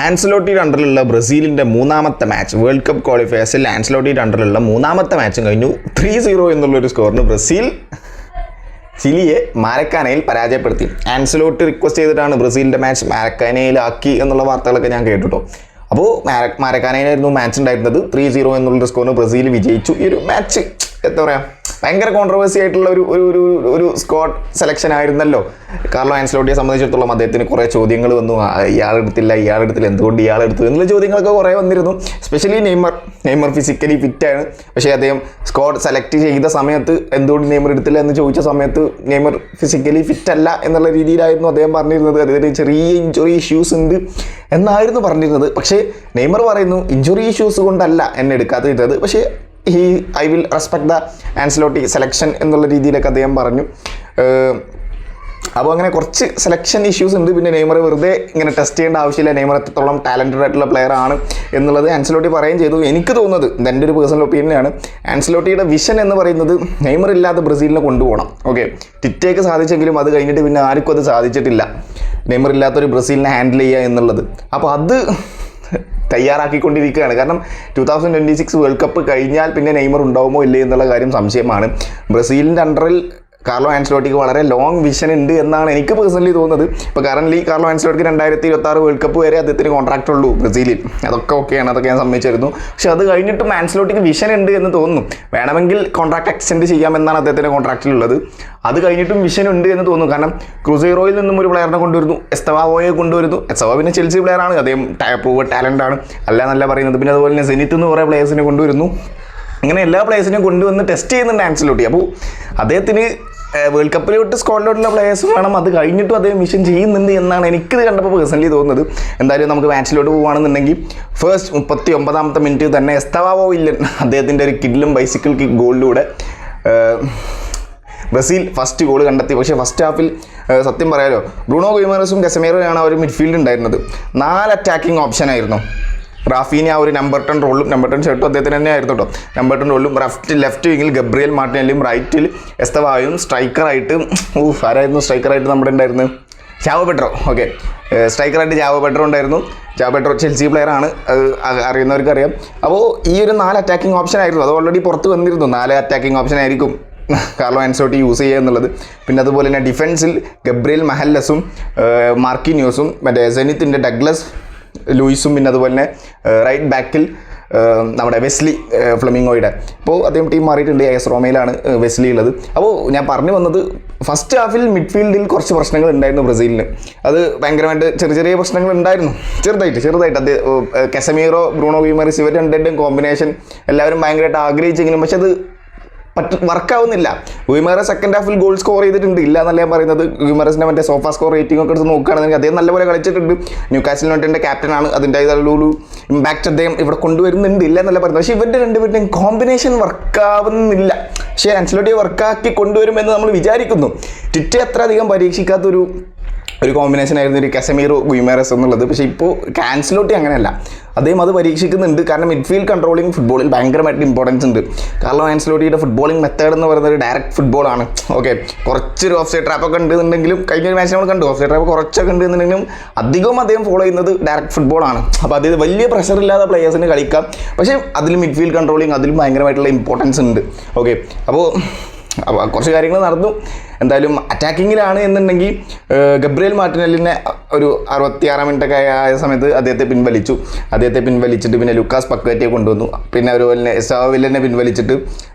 ആൻസലോട്ടിയുടെ അണ്ടറിലുള്ള ബ്രസീലിൻ്റെ മൂന്നാമത്തെ match world cup ക്വാളിഫയേഴ്സിൽ ആൻസലോട്ടിയുടെ അണ്ടറിലുള്ള മൂന്നാമത്തെ മാച്ചും കഴിഞ്ഞു. 3-0 എന്നുള്ളൊരു സ്കോറിന് ബ്രസീൽ ചിലിയെ മാരക്കാനയിൽ പരാജയപ്പെടുത്തി. ആൻസലോട്ടി റിക്വസ്റ്റ് ചെയ്തിട്ടാണ് ബ്രസീലിൻ്റെ മാച്ച് മാരക്കാനയിലാക്കി എന്നുള്ള വാർത്തകളൊക്കെ ഞാൻ കേട്ടുട്ടോ. അപ്പോൾ മാരക്കാനയിലായിരുന്നു മാച്ച് ഉണ്ടായിരുന്നത്. 3-0 എന്നുള്ളൊരു സ്കോറിന് ബ്രസീൽ വിജയിച്ചു. ഈ ഒരു മാച്ച് എന്താ പറയുക, ഭയങ്കര കോൺട്രവേഴ്സി ആയിട്ടുള്ള ഒരു സ്ക്വാഡ് സെലക്ഷൻ ആയിരുന്നല്ലോ. കാർലോ ആൻസലോട്ടിയെ സംബന്ധിച്ചിടത്തോളം അദ്ദേഹത്തിന് കുറേ ചോദ്യങ്ങൾ വന്നു. ഇയാളെടുത്തില്ല, എന്തുകൊണ്ട് ഇയാളെടുത്തു എന്നുള്ള ചോദ്യങ്ങളൊക്കെ കുറേ വന്നിരുന്നു. എസ്പെഷ്യലി നെയ്മർ ഫിസിക്കലി ഫിറ്റാണ്, പക്ഷേ അദ്ദേഹം സ്ക്വാഡ് സെലക്ട് ചെയ്ത സമയത്ത് എന്തുകൊണ്ട് നെയ്മർ എടുത്തില്ല എന്ന് ചോദിച്ച സമയത്ത് നെയ്മർ ഫിസിക്കലി ഫിറ്റ് അല്ല എന്നുള്ള രീതിയിലായിരുന്നു അദ്ദേഹം പറഞ്ഞിരുന്നത്. അദ്ദേഹത്തിന് ചെറിയ ഇഞ്ചുറി ഇഷ്യൂസ് ഉണ്ട് എന്നായിരുന്നു പറഞ്ഞിരുന്നത്. പക്ഷേ നെയ്മർ പറയുന്നു ഇഞ്ചുറി ഇഷ്യൂസ് കൊണ്ടല്ല എന്നെ എടുക്കാതിരുന്നത്, പക്ഷേ I will respect the Ancelotti selection എന്നുള്ള രീതിയിലൊക്കെ അദ്ദേഹം പറഞ്ഞു. അപ്പോൾ അങ്ങനെ കുറച്ച് സെലക്ഷൻ ഇഷ്യൂസ് ഉണ്ട്. പിന്നെ നെയ്മർ വെറുതെ ഇങ്ങനെ ടെസ്റ്റ് ചെയ്യേണ്ട ആവശ്യമില്ല, നെയ്മർ എത്രത്തോളം ടാലൻറ്റഡ് ആയിട്ടുള്ള പ്ലെയർ ആണ് എന്നുള്ളത് ആൻസലോട്ടി പറയുകയും ചെയ്തു. എനിക്ക് തോന്നുന്നത്, എൻ്റെ ഒരു പേഴ്സണൽ ഒപ്പീനിയനാണ്, ആൻസലോട്ടിയുടെ വിഷൻ എന്ന് പറയുന്നത് നെയ്മർ ഇല്ലാതെ ബ്രസീലിനെ കൊണ്ടുപോകണം. ഓക്കെ, ടിറ്റേക്ക് സാധിച്ചെങ്കിലും അത് കഴിഞ്ഞിട്ട് പിന്നെ ആർക്കും അത് സാധിച്ചിട്ടില്ല, നെയ്മർ ഇല്ലാത്തൊരു ബ്രസീലിനെ ഹാൻഡിൽ ചെയ്യുക എന്നുള്ളത്. അപ്പോൾ അത് തയ്യാറാക്കിക്കൊണ്ടിരിക്കുകയാണ്. കാരണം 2026 വേൾഡ് കപ്പ് കഴിഞ്ഞാൽ പിന്നെ നെയ്മർ ഉണ്ടാവുമോ ഇല്ലേ എന്നുള്ള കാര്യം സംശയമാണ്. ബ്രസീലിൻ്റെ അണ്ടറിൽ കാർലോ ആൻസലോട്ടിക്ക് വളരെ ലോങ് വിഷൻ ഉണ്ട് എന്നാണ് എനിക്ക് പേഴ്സണലി തോന്നുന്നത്. ഇപ്പോൾ കറൻറ്റ്ലി കാർലോ ആൻസലോട്ടിക്ക് 2026 വേൾഡ് കപ്പ് വരെ അദ്ദേഹത്തിന് കോൺട്രാക്റ്റ് ഉള്ളൂ ബ്രസീലിൽ. അതൊക്കെ ഓക്കെയാണ്, അതൊക്കെ ഞാൻ സമ്മതിച്ചിരുന്നു. പക്ഷേ അത് കഴിഞ്ഞിട്ടും ആൻസലോട്ടിക്ക് വിഷൻ ഉണ്ട് എന്ന് തോന്നുന്നു. വേണമെങ്കിൽ കോൺട്രാക്ട് എക്സ്റ്റെൻഡ് ചെയ്യാമെന്നാണ് അദ്ദേഹത്തിൻ്റെ കോൺട്രാക്റ്റിലുള്ളത്. അത് കഴിഞ്ഞിട്ടും വിഷൻ ഉണ്ട് എന്ന് തോന്നുന്നു. കാരണം ക്രൂസൈറോയിൽ നിന്നും ഒരു പ്ലെയറിനെ കൊണ്ടുവരുന്നു, എസ്തവാവോയെ കൊണ്ടുവരുന്നു. എസ്തവാ പിന്നെ ചെൽസി പ്ലെയറാണ്, അദ്ദേഹം പ്രൂവഡ് ടാലൻ്റ് ആണ്, അല്ല എന്നല്ല പറയുന്നത്. പിന്നെ അതുപോലെ തന്നെ സെനിത്ത് എന്ന് കുറേ പ്ലേയേഴ്സിനെ കൊണ്ടുവരുന്നു. അങ്ങനെ എല്ലാ പ്ലേയേഴ്സിനെയും കൊണ്ടുവന്ന് ടെസ്റ്റ് ചെയ്യുന്നുണ്ട് ആൻസലോട്ടി. അപ്പോൾ അദ്ദേഹത്തിന് വേൾഡ് കപ്പിലോട്ട് സ്ക്വാഡിലോട്ടുള്ള പ്ലേയേഴ്സും വേണം. അത് കഴിഞ്ഞിട്ടും അദ്ദേഹം മിഷൻ ചെയ്യുന്നുണ്ട് എന്നാണ് എനിക്കിത് കണ്ടപ്പോൾ പേഴ്സണലി തോന്നുന്നത്. എന്തായാലും നമുക്ക് മാച്ചിലോട്ട് പോകുകയാണെന്നുണ്ടെങ്കിൽ ഫസ്റ്റ് 39ാമത്തെ മിനിറ്റ് തന്നെ എസ്തവാവോ ഇല്ലൻ അദ്ദേഹത്തിൻ്റെ ഒരു കിഡിലും ബൈസിക്കിൾ കിക്ക് ഗോളിലൂടെ ബ്രസീൽ ഫസ്റ്റ് ഗോൾ കണ്ടെത്തി. പക്ഷേ ഫസ്റ്റ് ഹാഫിൽ സത്യം പറയാലോ, ബ്രൂണോ ഗുയിമറസും കസമീറോയാണ് ആ ഒരു മിഡ്ഫീൽഡ് ഉണ്ടായിരുന്നത്. 4 അറ്റാക്കിംഗ് ഓപ്ഷൻ ആയിരുന്നു. റാഫീനി ആ ഒരു നമ്പർ 10 റോളും, നമ്പർ 10 ഷർട്ടും അദ്ദേഹത്തിന് തന്നെ ആയിരുന്നു കേട്ടോ. നമ്പർ 10 റോളും ലെഫ്റ്റ് വിങ്ങിൽ ഗബ്രിയൽ മാർട്ടിനെല്ലും, റൈറ്റിൽ എസ്തവായും, സ്ട്രൈക്കറായിട്ട് ആരായിരുന്നു സ്ട്രൈക്കറായിട്ട് നമ്മുടെ ഉണ്ടായിരുന്നു? Joao Pedro. ഓക്കെ, സ്ട്രൈക്കറായിട്ട് ജാവോ പെഡ്രോ ഉണ്ടായിരുന്നു. ജാവോ പെഡ്രോ ചെൽസി പ്ലെയറാണ്, അറിയുന്നവർക്ക് അറിയാം. അപ്പോൾ ഈ ഒരു 4 അറ്റാക്കിംഗ് ഓപ്ഷൻ ആയിരുന്നു. അത് ഓൾറെഡി പുറത്ത് വന്നിരുന്നു. 4 അറ്റാക്കിംഗ് ഓപ്ഷൻ ആയിരിക്കും കാർലോ ആൻസലോട്ടി യൂസ് ചെയ്യുക എന്നുള്ളത്. പിന്നെ അതുപോലെ തന്നെ ഡിഫൻസിൽ ഗബ്രിയൽ മഹല്ലസും മാർക്കിന്യോസും, മറ്റേ സെനിത്തിൻ്റെ ഡഗ്ലസ് ലൂയിസും, പിന്നെ അതുപോലെ തന്നെ റൈറ്റ് ബാക്കിൽ നമ്മുടെ വെസ്ലി ഫ്ലെമിംഗോയുടെ. ഇപ്പോൾ അദ്ദേഹം ടീം മാറിയിട്ടുണ്ട്, AS റോമയിലാണ് വെസ്ലി ഉള്ളത്. അപ്പോൾ ഞാൻ പറഞ്ഞു വന്നത്, ഫസ്റ്റ് ഹാഫിൽ മിഡ്ഫീൽഡിൽ കുറച്ച് പ്രശ്നങ്ങൾ ഉണ്ടായിരുന്നു ബ്രസീലിന്. അത് ഭയങ്കരമായിട്ട് ചെറിയ പ്രശ്നങ്ങൾ ഉണ്ടായിരുന്നു, ചെറുതായിട്ട്. അത് കസമീറോ, ബ്രൂണോ ഗുയിമറസ് ഇവർ രണ്ടും കോമ്പിനേഷൻ എല്ലാവരും ഭയങ്കരമായിട്ട് ആഗ്രഹിച്ചെങ്കിലും പക്ഷെ അത് വർക്കാവുന്നില്ല. ഗുയിമറസ് സെക്കൻഡ് ഹാഫിൽ ഗോൾ സ്കോർ ചെയ്തിട്ടുണ്ട്, ഇല്ല എന്നല്ല ഞാൻ പറയുന്നത്. ഗുയിമറസിൻ്റെ മറ്റേ സോഫ സ്കോർ റേറ്റിംഗ് ഒക്കെ എടുത്ത് നോക്കുകയാണെങ്കിൽ അദ്ദേഹം നല്ലപോലെ കളിച്ചിട്ടുണ്ട്. ന്യൂകാസിൽ യുണൈറ്റഡിൻ്റെ ക്യാപ്റ്റനാണ്, അതിൻ്റേതായുള്ള ഇമ്പാക്റ്റ് അദ്ദേഹം ഇവിടെ കൊണ്ടുവരുന്നുണ്ട്, ഇല്ല എന്നല്ല പറയുന്നത്. പക്ഷേ ഇവരുടെ രണ്ടുപേരുടെയും കോമ്പിനേഷൻ വർക്കാവുന്നില്ല. പക്ഷേ ആൻസലോട്ടിയെ വർക്കാക്കി കൊണ്ടുവരുമെന്ന് നമ്മൾ വിചാരിക്കുന്നു. ടിറ്റെ അത്ര അധികം പരീക്ഷിക്കാത്തൊരു കോമ്പിനേഷൻ ആയിരുന്നു ഒരു കസമീറോ ഗുയിമറസ് എന്നുള്ളത്. പക്ഷേ ഇപ്പോൾ ആൻസലോട്ടി അങ്ങനെയല്ല, അദ്ദേഹം അത് പരീക്ഷിക്കുന്നുണ്ട്. കാരണം മിഡ്ഫീൽഡ് കൺട്രോളിങ് ഫുട്ബോളിൽ ഭയങ്കരമായിട്ട് ഇമ്പോർട്ടൻസ് ഉണ്ട്. കാർലോ ആൻസലോട്ടിയുടെ ഫുട്ബോളിംഗ് മെത്തേഡ് എന്ന് പറയുന്നത് ഒരു ഡയറക്റ്റ് ഫുട്ബോളാണ്. ഓക്കെ, കുറച്ചൊരു ഓഫ് സൈഡ് ട്രാപ്പൊക്കെ ഉണ്ടെന്നുണ്ടെങ്കിലും, കഴിഞ്ഞൊരു മാച്ച് നമ്മൾ കണ്ടു, ഓഫ് സൈഡ് ട്രാപ്പ് കുറച്ചൊക്കെ ഉണ്ടെന്നുണ്ടെങ്കിലും അധികവും അദ്ദേഹം ഫോളോ ചെയ്യുന്നത് ഡയറക്റ്റ് ഫുട്ബോളാണ്. അപ്പോൾ അത് വലിയ പ്രഷർ ഇല്ലാതെ പ്ലേയേഴ്സിന് കളിക്കാം. പക്ഷേ അതിൽ മിഡ്ഫീൽഡ് കൺട്രോളിങ് അതിലും ഭയങ്കരമായിട്ടുള്ള ഇമ്പോർട്ടൻസ് ഉണ്ട്. ഓക്കെ, അപ്പോൾ കുറച്ച് കാര്യങ്ങൾ നടന്നു. എന്തായാലും അറ്റാക്കിങ്ങിലാണ് എന്നുണ്ടെങ്കിൽ ഗബ്രിയൽ മാർട്ടിനെല്ലിനെ ഒരു 66 മിനിറ്റൊക്കെ ആയ സമയത്ത് അദ്ദേഹത്തെ പിൻവലിച്ചിട്ട് പിന്നെ ലുക്കാസ് പക്വേറ്റയെ കൊണ്ടുവന്നു. പിന്നെ അതുപോലെ എസ്തവാ വില്ലനെ പിൻവലിച്ചിട്ട്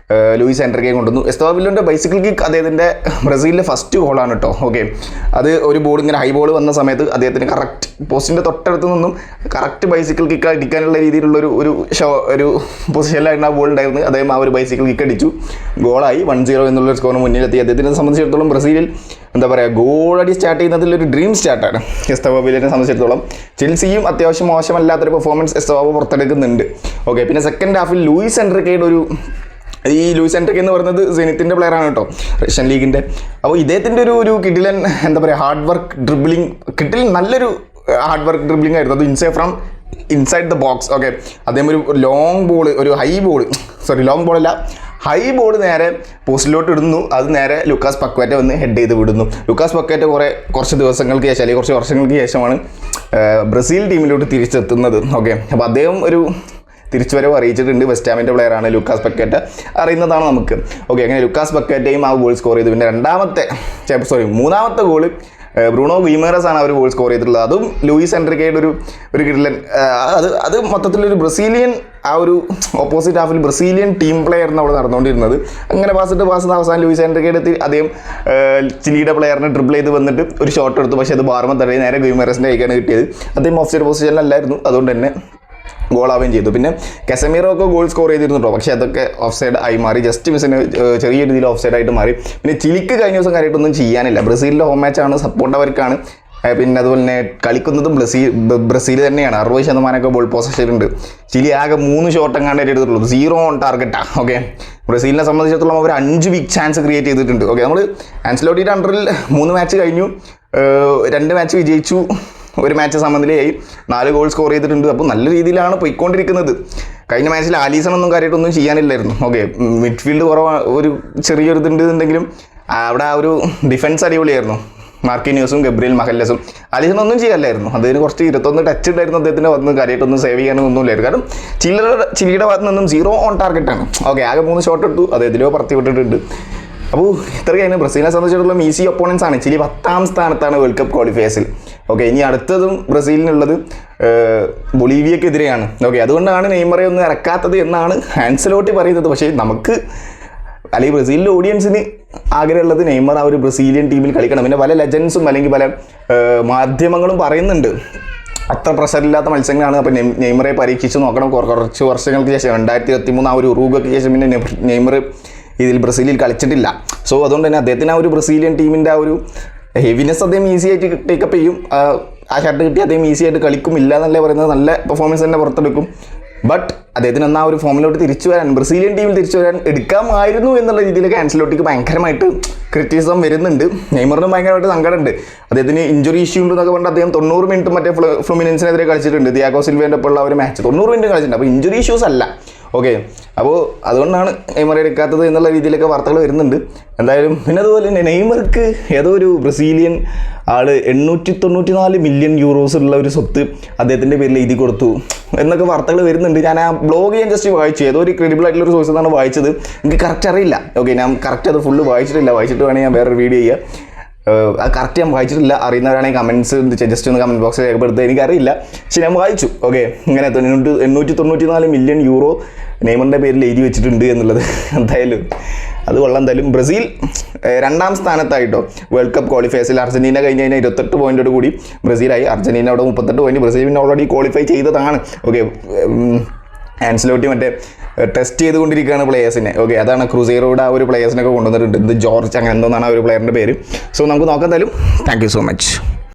ലൂയിസ് എൻട്രിക്കയെ കൊണ്ടുവന്നു. എസ്തവാ വില്ലൻ്റെ ബൈസിക്കിൾ കിക്ക് അദ്ദേഹത്തിൻ്റെ ബ്രസീലിലെ ഫസ്റ്റ് ഗോളാണ് കേട്ടോ. ഓക്കെ, അത് ഒരു ബോൾ ഇങ്ങനെ ഹൈ ബോൾ വന്ന സമയത്ത് അദ്ദേഹത്തിന് കറക്റ്റ് പോസ്റ്റിൻ്റെ തൊട്ടടുത്ത് നിന്നും കറക്റ്റ് ബൈസിക്കിൾ കിക്ക് അടിക്കാനുള്ള രീതിയിലുള്ള ഒരു പൊസിഷനിലായിരുന്നു ആ ബോൾ ഉണ്ടായിരുന്നത്. അദ്ദേഹം ആ ഒരു ബൈസിക്കിൾ കിക്ക് അടിച്ചു, ഗോളായി. 1-0 എന്നുള്ള സ്കോറിന് മുന്നിലെത്തി. അദ്ദേഹത്തിനെ സംബന്ധിച്ചിടത്തോളം ബ്രസീലിൽ എന്താ പറയുക, ഗോളടി സ്റ്റാർട്ട് ചെയ്യുന്നതിലൊരു ഡ്രീം സ്റ്റാർട്ടാണ് എസ്തവാ വില്ലനെ സംബന്ധിച്ചിടത്തോളം. ചെൽസിയും അത്യാവശ്യം മോശമല്ലാത്തൊരു പെർഫോമൻസ് എസ്തവാ പുറത്തെടുക്കുന്നുണ്ട്. ഓക്കെ, പിന്നെ സെക്കൻഡ് ഹാഫിൽ ലൂയിസ് എൻട്രിക്കയുടെ ലൂയിസ് എൻട്രിക്ക എന്ന് പറയുന്നത് സെനിത്തിൻ്റെ പ്ലെയറാണ് കേട്ടോ, റഷ്യൻ ലീഗിൻ്റെ. അപ്പോൾ ഇദ്ദേഹത്തിൻ്റെ ഒരു കിഡിലൻ എന്താ പറയുക, ഹാർഡ് വർക്ക് ഡ്രിബിളിങ്, നല്ലൊരു ഹാർഡ് വർക്ക് ഡ്രിബിളിംഗ് ആയിരുന്നു. അത് ഇൻസൈഡ് ദ ബോക്സ്. ഓക്കെ, അദ്ദേഹം ഒരു ലോങ് ബോൾ, ഒരു ഹൈ ബോൾ, ലോങ് ബോളല്ല, ഹൈ ബോൾ നേരെ പോസ്റ്റിലോട്ട് ഇടുന്നു, അത് നേരെ ലുക്കാസ് പക്വേറ്റ വന്ന് ഹെഡ് ചെയ്ത് വിടുന്നു. ലുക്കാസ് പക്വേറ്റ കുറച്ച് ദിവസങ്ങൾക്ക് ശേഷം അല്ലെങ്കിൽ കുറച്ച് വർഷങ്ങൾക്ക് ശേഷമാണ് ബ്രസീൽ ടീമിലോട്ട് തിരിച്ചെത്തുന്നത്. ഓക്കെ, അപ്പോൾ അദ്ദേഹം ഒരു തിരിച്ചുവരവ് അറിയിച്ചിട്ടുണ്ട്. വെസ്റ്റ് ഹാമിൻ്റെ പ്ലെയറാണ് ലുക്കാസ് പക്വേറ്റ, അറിയുന്നതാണ് നമുക്ക്. ഓക്കെ, അങ്ങനെ ലുക്കാസ് പക്വേറ്റയും ആ ഗോൾ സ്കോർ ചെയ്തു. പിന്നെ മൂന്നാമത്തെ ഗോൾ ബ്രൂണോ ഗുയിമേറസ് ആണ് അവർ ഗോൾ സ്കോർ ചെയ്തിട്ടുള്ളത്. അതും ലൂയിസ് എൻറിക്കയുടെ ഒരു കിടിലൻ, അത് മൊത്തത്തിലൊരു ബ്രസീലിയൻ ആ ഒരു ഓപ്പോസിറ്റ് ഹാഫിൽ ബ്രസീലിയൻ ടീം പ്ലെയറിന് അവിടെ നടന്നുകൊണ്ടിരുന്നത്. അങ്ങനെ പാസ് അവസാനം ലൂയിസ് എൻറിക്കയുടെ എത്തി അദ്ദേഹം ചിലിയുടെ പ്ലെയറിനെ ഡ്രിബിൾ ചെയ്ത് വന്നിട്ട് ഒരു ഷോട്ട് എടുത്തു. പക്ഷേ അത് ബാർമ തടയി നേരെ ഗുയിമേറസിൻ്റെ കൈക്കാണ് കിട്ടിയത്. അദ്ദേഹം ഓഫ് സൈഡ് പൊസിഷനിലല്ലായിരുന്നു, അതുകൊണ്ട് തന്നെ ഗോളാവുകയും ചെയ്തു. പിന്നെ കസമീറോ ഒക്കെ ഗോൾ സ്കോർ ചെയ്തിരുന്നുണ്ടോ, പക്ഷേ അതൊക്കെ ഓഫ് സൈഡ് ആയി മാറി, ജസ്റ്റ് മിസ്സിന് ചെറിയ രീതിയിൽ ഓഫ് സൈഡ് ആയിട്ട് മാറി. പിന്നെ ചിലിക്ക് കഴിഞ്ഞ ദിവസം കാര്യമായിട്ടൊന്നും ചെയ്യാനില്ല. ബ്രസീലിൻ്റെ ഹോം മാച്ചാണ്, സപ്പോർട്ട് അവർക്കാണ്. പിന്നെ അതുപോലെ തന്നെ കളിക്കുന്നതും ബ്രസീൽ തന്നെയാണ്. 60% ബോൾ പൊസഷൻ ഉണ്ട്. ചിലി ആകെ 3 ഷോട്ട് എങ്ങാണ്ട് എടുത്തിട്ടുള്ളൂ, 0 ഓൺ ടാർഗറ്റാണ്. ഓക്കെ, ബ്രസീലിനെ സംബന്ധിച്ചിടത്തോളം അവർ 5 ബിഗ് ചാൻസ് ക്രിയേറ്റ് ചെയ്തിട്ടുണ്ട്. ഓക്കെ, നമ്മൾ ആൻസലോട്ടിയുടെ അണ്ടറിൽ 3 മാച്ച് കഴിഞ്ഞു, 2 മാച്ച് വിജയിച്ചു, 1 മാച്ച് സമനിലയായി, 4 ഗോൾ സ്കോർ ചെയ്തിട്ടുണ്ട്. അപ്പോൾ നല്ല രീതിയിലാണ് പോയിക്കൊണ്ടിരിക്കുന്നത്. കഴിഞ്ഞ മാച്ചിൽ ആലീസണൊന്നും കാര്യമായിട്ടൊന്നും ചെയ്യാനില്ലായിരുന്നു. ഓക്കെ, മിഡ്ഫീൽഡ് ഒരു ചെറിയൊരു ഇതുണ്ടെങ്കിലും അവിടെ ആ ഒരു ഡിഫൻസ് അടിപൊളിയായിരുന്നു. മാർക്കിനിയോസും ഗബ്രിയൽ മഹല്ലസും. ആലീസണൊന്നും ചെയ്യാനില്ലായിരുന്നു, അതിന് കുറച്ച് 21 ടച്ച് ഉണ്ടായിരുന്നു അദ്ദേഹത്തിന്, വന്ന് കാര്യമായിട്ടൊന്നും സേവ് ചെയ്യാനൊന്നുമില്ലായിരുന്നു. കാരണം ചിലിയുടെ ഭാഗത്ത് നിന്നും 0 ഓൺ ടാർഗറ്റാണ്. ഓക്കെ, ആകെ 3 ഷോട്ട് എടുത്തു, അത് ഇതിലോ പറത്തി വിട്ടിട്ടുണ്ട്. അപ്പോൾ ഇത്രയാണ് ബ്രസീലിനെ സംബന്ധിച്ചിടത്തോളം ഈസി ഒപ്പോണൻസ് ആണ്. ചിലി 10ാം സ്ഥാനത്താണ് വേൾഡ് കപ്പ് ക്വാളിഫയേഴ്സിൽ. ഓക്കെ, ഇനി അടുത്തതും ബ്രസീലിനുള്ളത് ബൊളീവിയക്കെതിരെയാണ്. ഓക്കെ, അതുകൊണ്ടാണ് നെയ്മറെ ഒന്നും ഇറക്കാത്തത് എന്നാണ് ആൻസലോട്ടി പറയുന്നത്. പക്ഷേ നമുക്ക് അല്ലെങ്കിൽ ബ്രസീലിലെ ഓഡിയൻസിന് ആഗ്രഹമുള്ളത് നെയ്മർ ആ ഒരു ബ്രസീലിയൻ ടീമിൽ കളിക്കണം. പിന്നെ പല ലെജൻസും അല്ലെങ്കിൽ പല മാധ്യമങ്ങളും പറയുന്നുണ്ട് അത്ര പ്രഷറില്ലാത്ത മത്സരങ്ങളാണ്. അപ്പോൾ നെയ്മറെ പരീക്ഷിച്ച് നോക്കണം. കുറച്ച് വർഷങ്ങൾക്ക് ശേഷം 2023 ആ ഒരു ഉറൂഗയ്ക്ക് ശേഷം പിന്നെ നെയ്മർ ഇതിൽ ബ്രസീലിൽ കളിച്ചിട്ടില്ല. സോ അതുകൊണ്ട് തന്നെ അദ്ദേഹത്തിന് ആ ഒരു ബ്രസീലിയൻ ടീമിൻ്റെ ആ ഒരു ഹെവിനെസ് അദ്ദേഹം ഈസി ആയിട്ട് ടേക്കപ്പ് ചെയ്യും. ആ ഷർട്ട് കിട്ടി അദ്ദേഹം ഈസി ആയിട്ട് കളിക്കും, ഇല്ല എന്നല്ലേ പറയുന്നത്, നല്ല പെർഫോമൻസ് തന്നെ പുറത്തെടുക്കും. ബട്ട് അദ്ദേഹത്തിന് എന്നാൽ ഒരു ഫോമിലോട്ട് ബ്രസീലിയൻ ടീമിൽ തിരിച്ചു വരാൻ എടുക്കാമായിരുന്നു എന്നുള്ള രീതിയിലൊക്കെ ആൻസലോട്ടിക്ക് ഭയങ്കരമായിട്ട് ക്രിറ്റിസിസം വരുന്നുണ്ട്. നെയ്മറിനും ഭയങ്കരമായിട്ട് സങ്കടമുണ്ട്. അദ്ദേഹത്തിന് ഇഞ്ചുറി ഇഷ്യൂ ഉണ്ടെന്നൊക്കെ പറഞ്ഞാൽ അദ്ദേഹം 90 മിനിറ്റ് മറ്റേ ഫ്ലുമിനൻസിനെതിരെ കളിച്ചിട്ടുണ്ട്. തിയാഗോ സിൽവേൻ്റെ ഒപ്പമുള്ള ഒരു മാച്ച് 90 മിനിറ്റ് കളിച്ചിട്ടുണ്ട്. അപ്പോൾ ഇഞ്ചുറി ഇഷ്യൂസ് അല്ല. ഓക്കെ, അപ്പോൾ അതുകൊണ്ടാണ് നെയ്മർ എടുക്കാത്തത് എന്നുള്ള രീതിയിലൊക്കെ വാർത്തകൾ വരുന്നുണ്ട്. എന്തായാലും പിന്നെ അതുപോലെ തന്നെ നെയ്മർക്ക് ഏതോ ഒരു ബ്രസീലിയൻ ആൾ 894 മില്യൺ യൂറോസ് ഉള്ള ഒരു സ്വത്ത് അദ്ദേഹത്തിൻ്റെ പേരിൽ എഴുതി കൊടുത്തു എന്നൊക്കെ വാർത്തകൾ വരുന്നുണ്ട്. ഞാൻ ആ ബ്ലോഗ് ഞാൻ ജസ്റ്റ് വായിച്ചു, ഏതോ ഒരു ക്രെഡിബിൾ ആയിട്ടുള്ളൊരു സോഴ്സിൽ നിന്നാണ് വായിച്ചത്. എനിക്ക് കറക്റ്റ് അറിയില്ല. ഓക്കെ, ഞാൻ കറക്റ്റ് അത് ഫുള്ള് വായിച്ചിട്ടില്ല. വായിച്ചിട്ട് വേണമെങ്കിൽ ഞാൻ വേറൊരു വീഡിയോ ചെയ്യുക. കറക്റ്റ് ഞാൻ വായിച്ചിട്ടില്ല. അറിയുന്നവരാണെങ്കിൽ കമൻസ് ജസ്റ്റ് ഒന്ന് കമൻറ്റ് ബോക്സിൽ രേഖപ്പെടുത്തുക, എനിക്കറിയില്ല. പക്ഷെ ഞാൻ വായിച്ചു. ഓക്കെ, ഇങ്ങനെ 894 മില്യൺ യൂറോ നെയ്മറിൻ്റെ പേരിൽ എഴുതി വെച്ചിട്ടുണ്ട് എന്നുള്ളത്. എന്തായാലും അത് കൊള്ളാം. എന്തായാലും ബ്രസീൽ 2ാം സ്ഥാനത്തായിട്ടോ വേൾഡ് കപ്പ് ക്വാളിഫയേഴ്സിൽ. അർജൻറ്റീന കഴിഞ്ഞ് കഴിഞ്ഞാൽ 28 പോയിൻറ്റോട് കൂടി ബ്രസീലായി. അർജൻറ്റീന അവിടെ 38 പോയിൻറ്റ്. ബ്രസീൽ പിന്നെ ഓൾറെഡി ക്വാളിഫൈ ചെയ്തതാണ്. ഓക്കെ, ആൻസലോട്ടി മറ്റേ ടെസ്റ്റ് ചെയ്തുകൊണ്ടിരിക്കുകയാണ് പ്ലേയേഴ്സിനെ. ഓക്കെ, അതാണ് ക്രൂസൈറോയുടെ ആ ഒരു പ്ലേയേഴ്സിനൊക്കെ കൊണ്ടുവന്നിട്ടുണ്ട്. ജോർജ് അങ്ങനെ എന്തോന്നാണ് ആ ഒരു പ്ലെയറിൻ്റെ പേര്. സോ നമുക്ക് നോക്കാം. എന്തായാലും താങ്ക് യു സോ മച്ച്.